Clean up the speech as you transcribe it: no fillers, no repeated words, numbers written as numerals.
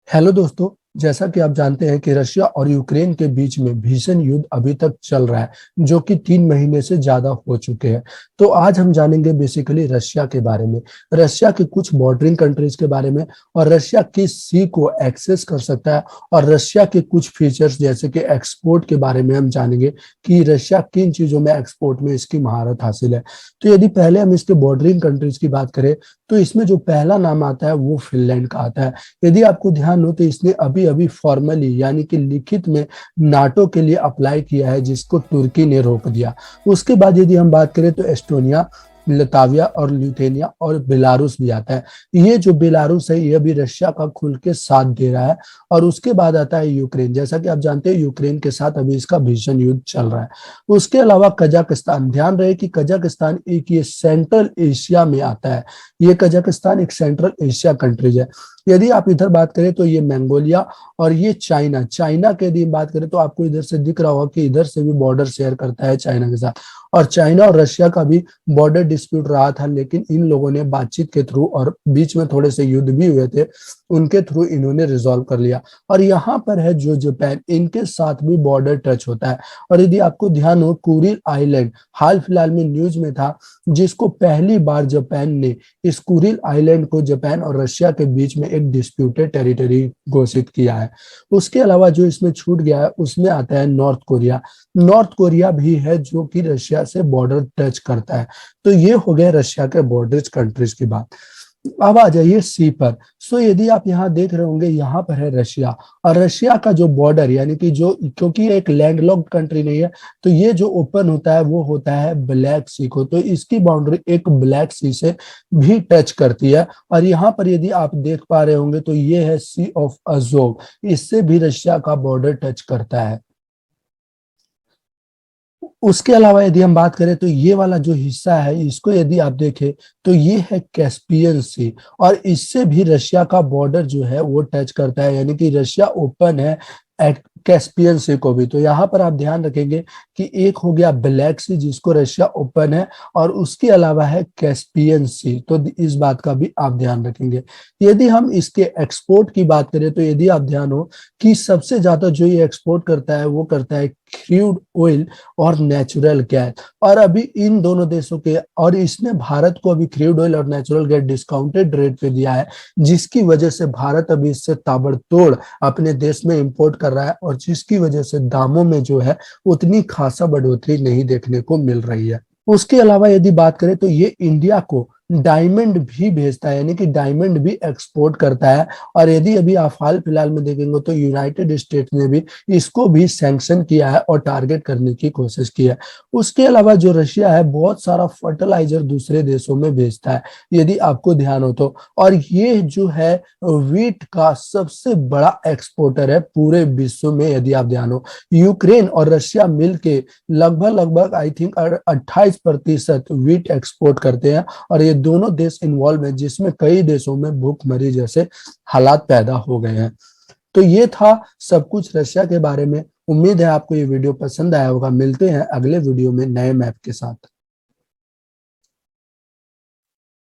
Hello दोस्तों। जैसा कि आप जानते हैं कि रशिया और यूक्रेन के बीच में भीषण युद्ध अभी तक चल रहा है, जो कि 3 महीने से ज्यादा हो चुके हैं। तो आज हम जानेंगे बेसिकली रशिया के बारे में, रशिया के कुछ बॉर्डरिंग कंट्रीज के बारे में, और रशिया किस सी को एक्सेस कर सकता है, और रशिया के कुछ फीचर्स जैसे कि एक्सपोर्ट के बारे में हम जानेंगे कि रशिया किन चीजों में एक्सपोर्ट में इसकी महारत हासिल है। तो यदि पहले हम इसके बॉर्डरिंग कंट्रीज की बात करें तो इसमें जो पहला नाम आता है वो फिनलैंड का आता है। यदि आपको ध्यान हो तो इसने अभी अभी फॉर्मली यानी कि लिखित में नाटो के लिए अप्लाई किया है, जिसको तुर्की ने रोक दिया। उसके बाद यदि हम बात करें तो एस्टोनिया, लताविया और लिथुआनिया और बेलारूस भी आता है। ये जो बेलारूस है ये भी रशिया का खुल के साथ दे रहा है। और उसके बाद आता है यूक्रेन। जैसा कि आप जानते हैं यूक्रेन के साथ अभी इसका भीषण युद्ध चल रहा है। उसके अलावा कजाकिस्तान, ध्यान रहे कि कजाकिस्तान एक ये सेंट्रल एशिया में आता है। ये कजाकिस्तान एक सेंट्रल एशिया कंट्रीज है। यदि आप इधर बात करें तो ये मंगोलिया, और ये चाइना। चाइना के यदि बात करें तो आपको इधर से दिख रहा होगा कि इधर से भी बॉर्डर शेयर करता है चाइना के साथ। और चाइना और रशिया का भी बॉर्डर डिस्प्यूट रहा था, लेकिन इन लोगों ने बातचीत के थ्रू, और बीच में थोड़े से युद्ध भी हुए थे, उनके थ्रू इन्होंने रिजॉल्व कर लिया। और यहाँ पर है जो जापान, इनके साथ भी बॉर्डर टच होता है। और यदि आपको ध्यान हो, कुरिल आइलैंड हाल फिलहाल में न्यूज में था, जिसको पहली बार जापान ने, इस कुरिल आइलैंड को जापान और रशिया के बीच में एक डिस्प्यूटेड टेरिटरी घोषित किया है। उसके अलावा जो इसमें छूट गया है उसमें आता है नॉर्थ कोरिया। नॉर्थ कोरिया भी है जो कि रशिया से बॉर्डर टच करता है। तो ये हो गए रशिया के बॉर्डर कंट्रीज की बात। अब आ जाइए सी पर। सो यदि आप यहाँ देख रहे होंगे, यहाँ पर है रशिया। और रशिया का जो बॉर्डर यानी कि जो, क्योंकि ये एक लैंडलॉक्ड कंट्री नहीं है, तो ये जो ओपन होता है वो होता है ब्लैक सी को। तो इसकी बाउंड्री एक ब्लैक सी से भी टच करती है। और यहाँ पर यदि आप देख पा रहे होंगे तो ये है सी ऑफ अजोव, इससे भी रशिया का बॉर्डर टच करता है। उसके अलावा यदि हम बात करें तो ये वाला जो हिस्सा है, इसको यदि आप देखें तो ये है कैस्पियन सी। और इससे भी रशिया का बॉर्डर जो है वो टच करता है, यानी कि रशिया ओपन है कैस्पियन सी को भी। तो यहाँ पर आप ध्यान रखेंगे कि एक हो गया ब्लैक सी जिसको रशिया ओपन है, और उसके अलावा है कैस्पियन सी। तो इस बात का भी आप ध्यान रखेंगे। यदि हम इसके एक्सपोर्ट की बात करें तो यदि आप ध्यान हो कि सबसे ज्यादा जो ये एक्सपोर्ट करता है वो करता है क्रूड ऑयल और नेचुरल गैस। और अभी इन दोनों देशों के, और इसने भारत को अभी क्रूड ऑयल और नेचुरल गैस डिस्काउंटेड रेट पे दिया है, जिसकी वजह से भारत अभी इससे ताबड़तोड़ अपने देश में इंपोर्ट कर रहा है, और जिसकी वजह से दामों में जो है उतनी खासा बढ़ोतरी नहीं देखने को मिल रही है। उसके अलावा यदि बात करें तो ये इंडिया को डायमंड भी भेजता है, यानी कि डायमंड भी एक्सपोर्ट करता है। और यदि अभी आप हाल फिलहाल में देखेंगे तो यूनाइटेड स्टेट्स ने भी इसको भी सैंक्शन किया है और टारगेट करने की कोशिश की है। उसके अलावा जो रशिया है बहुत सारा फर्टिलाइजर दूसरे देशों में भेजता है, यदि आपको ध्यान हो तो। और ये जो है वीट का सबसे बड़ा एक्सपोर्टर है पूरे विश्व में, यदि आप ध्यान हो। यूक्रेन और रशिया मिलके लगभग लगभग आई थिंक 28% वीट एक्सपोर्ट करते हैं। और ये दोनों देश इन्वॉल्व हैं, जिसमें कई देशों में भूखमरी जैसे हालात पैदा हो गए हैं। तो ये था सब कुछ रशिया के बारे में। उम्मीद है आपको ये वीडियो पसंद आया होगा। मिलते हैं अगले वीडियो में नए मैप के साथ।